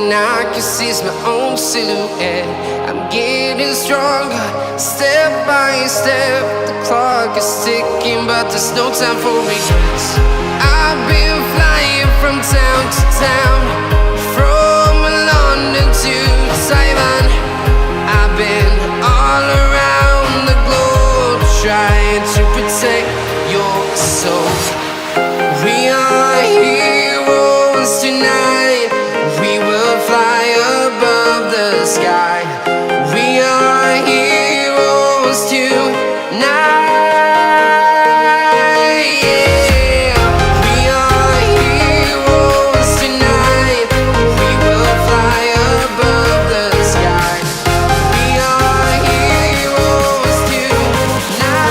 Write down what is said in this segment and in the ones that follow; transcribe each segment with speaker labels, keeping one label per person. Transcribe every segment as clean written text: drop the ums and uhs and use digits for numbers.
Speaker 1: and I can see my own silhouette. I'm getting stronger, step by step. The clock is ticking, but there's no time for regrets. I've been flying from town to town, from London to Taiwan. I've been all around the globe, trying to protect your soul. We are heroes tonight. We will fly above the sky. We are heroes tonight. Yeah. We are heroes tonight. We will fly above the sky. We are heroes tonight.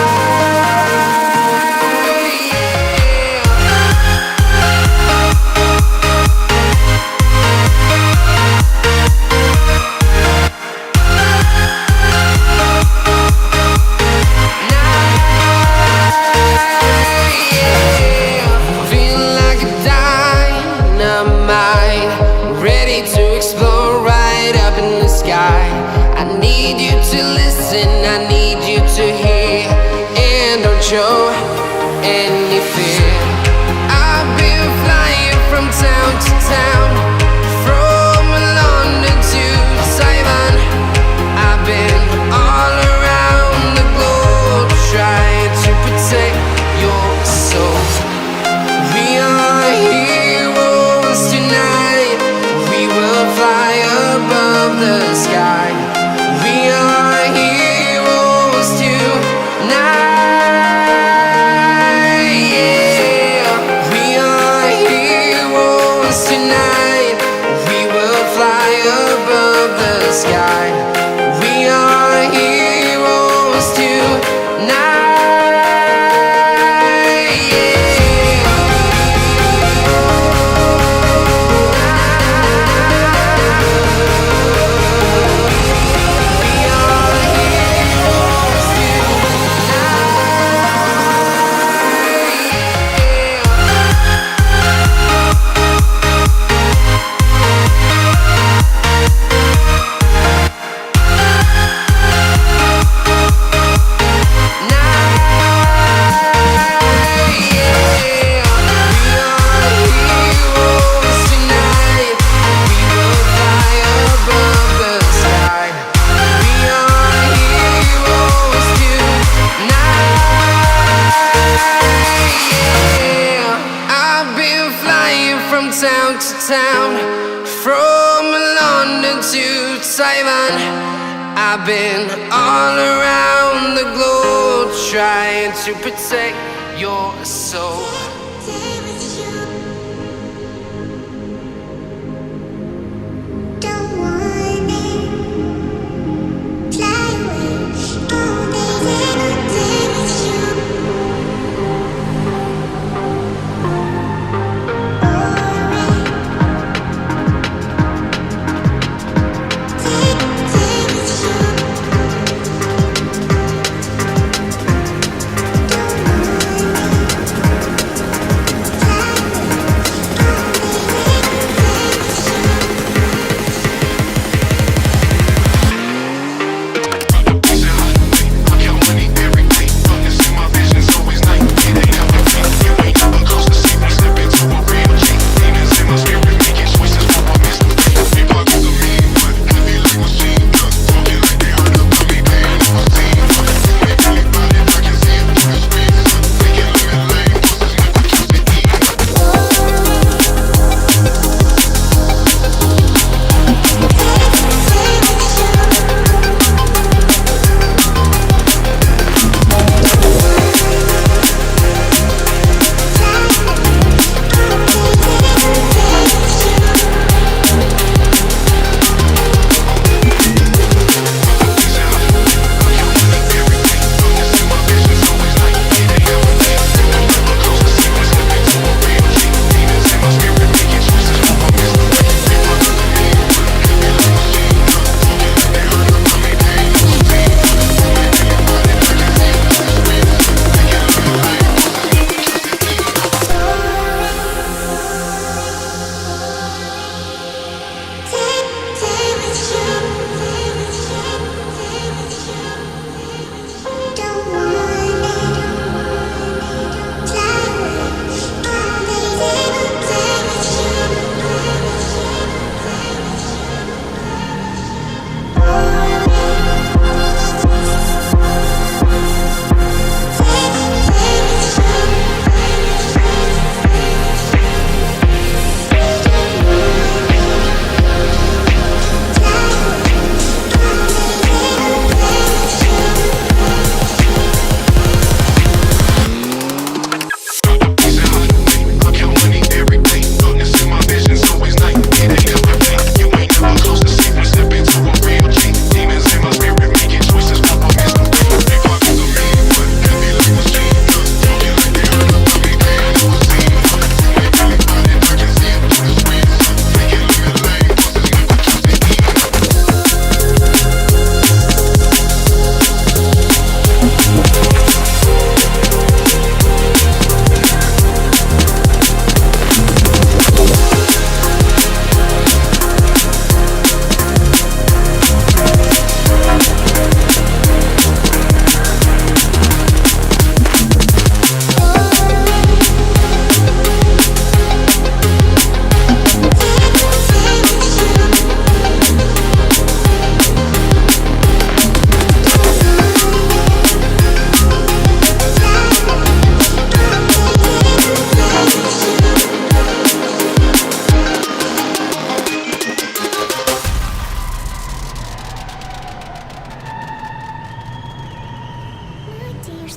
Speaker 1: Feeling like a dynamite, ready to explode right up in the sky. I need you to listen, I need you to hear, and don't show any fear. I've been flying from town to town, from London to Taiwan. I've been all around the globe, trying to protect your soul. We are heroes tonight. We will fly above the sky. We are heroes tonight. Yeah. We are heroes tonight. We will fly above the sky. We are heroes tonight. Town to town, from London to Taiwan. I've been all around the globe, trying to protect your soul.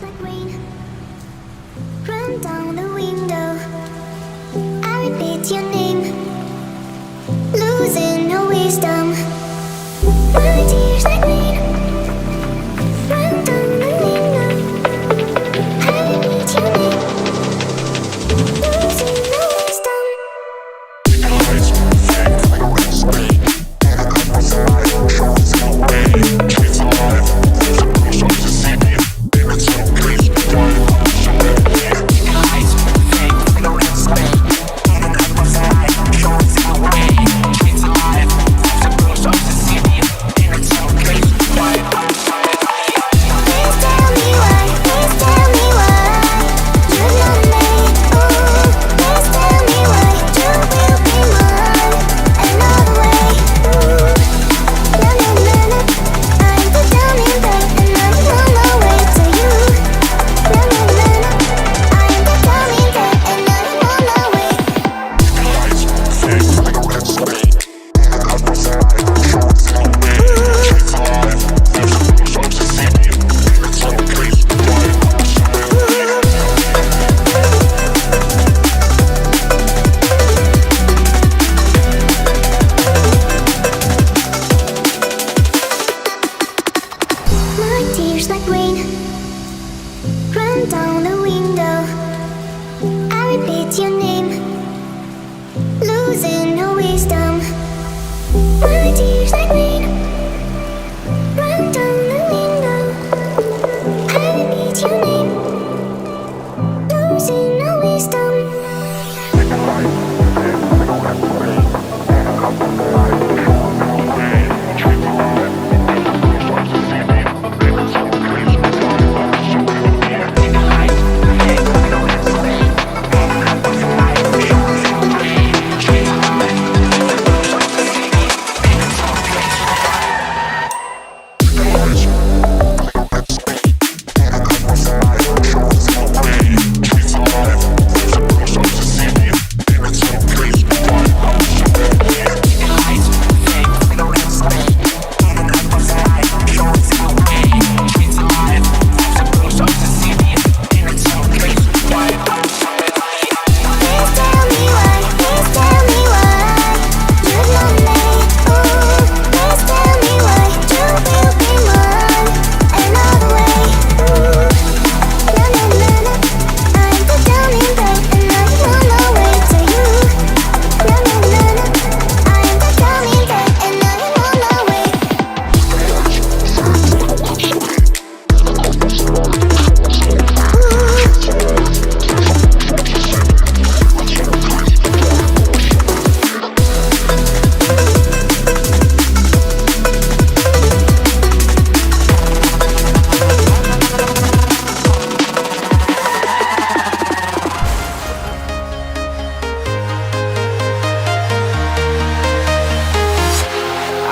Speaker 2: tears like rain run down the window. I repeat your name, losing no wisdom. My tears like rain run down the window. I repeat your name, losing no wisdom.
Speaker 3: Lights fade like a red screen. What's the light? Show us no way. Kids alive. There's a bruise on the city. It's so please. Why I'm so happy. Lights fade like a red screen. What's the light? Show us no way. Kids alive. There's a bruise on the city. It's so please. Why I'm so happy.
Speaker 2: Please tell me why. Please tell me why you love me. Ooh, please tell me why you will be mine another way. Ooh, na na na na. I'm the dummy babe and I'm on my way to you. Na na na na. I'm the dummy babe and I'm on my way.
Speaker 3: Lights fade like a red screen. What's the light? Show us no way. Kids alive. There's a bruise on the city. It's so please. Why I'm so happy.
Speaker 2: My tears like rain run down the window. I repeat your name, losing no wisdom. My tears like rain run down the window. I repeat your name, losing no wisdom. Please tell me why. Please tell me why you love me. Ooh, please tell me why you will be mine another way. Ooh, na na na na. I'm the dummy babe and I'm on my way to you. Na na na na. I'm the dummy babe and I'm on my way.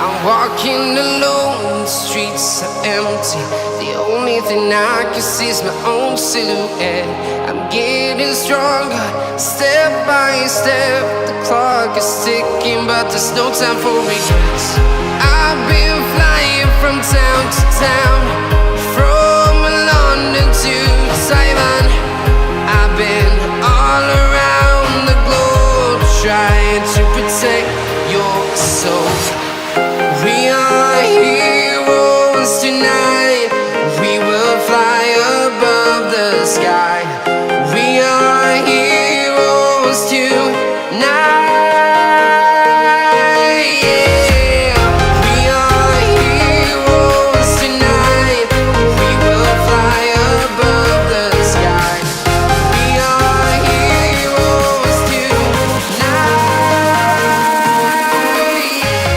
Speaker 1: I'm walking alone, the streets are empty. The only thing I can see is my own silhouette. I'm getting stronger, step by step. The clock is ticking, but there's no time for regrets. I've been flying from town to town, from London to Taiwan. I've been all around the globe, trying to protect your soul. We are heroes tonight. We will fly above the sky. We are heroes tonight. Yeah. We are heroes tonight. We will fly above the sky. We are heroes tonight. Yeah.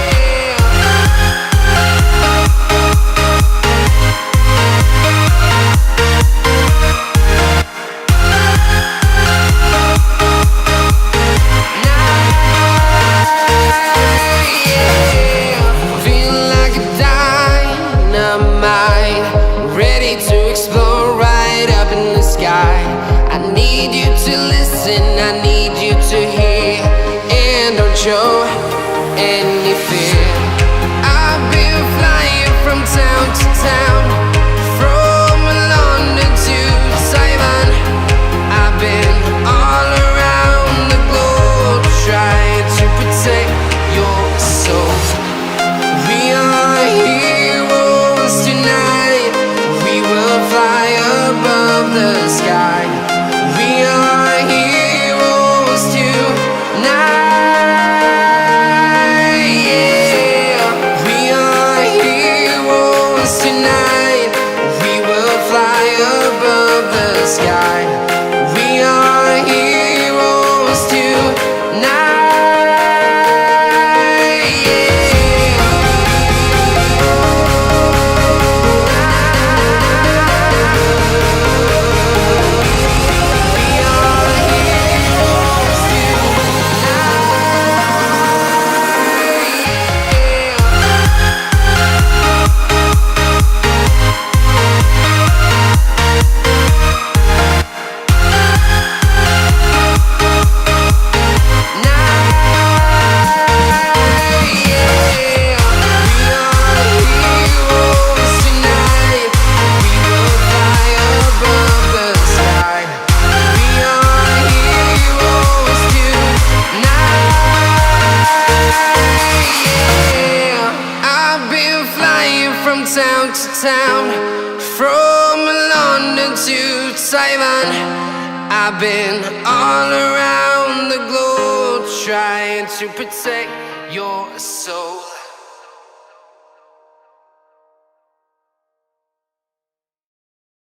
Speaker 1: town, from London to Taiwan. I've been all around the globe trying to protect your soul.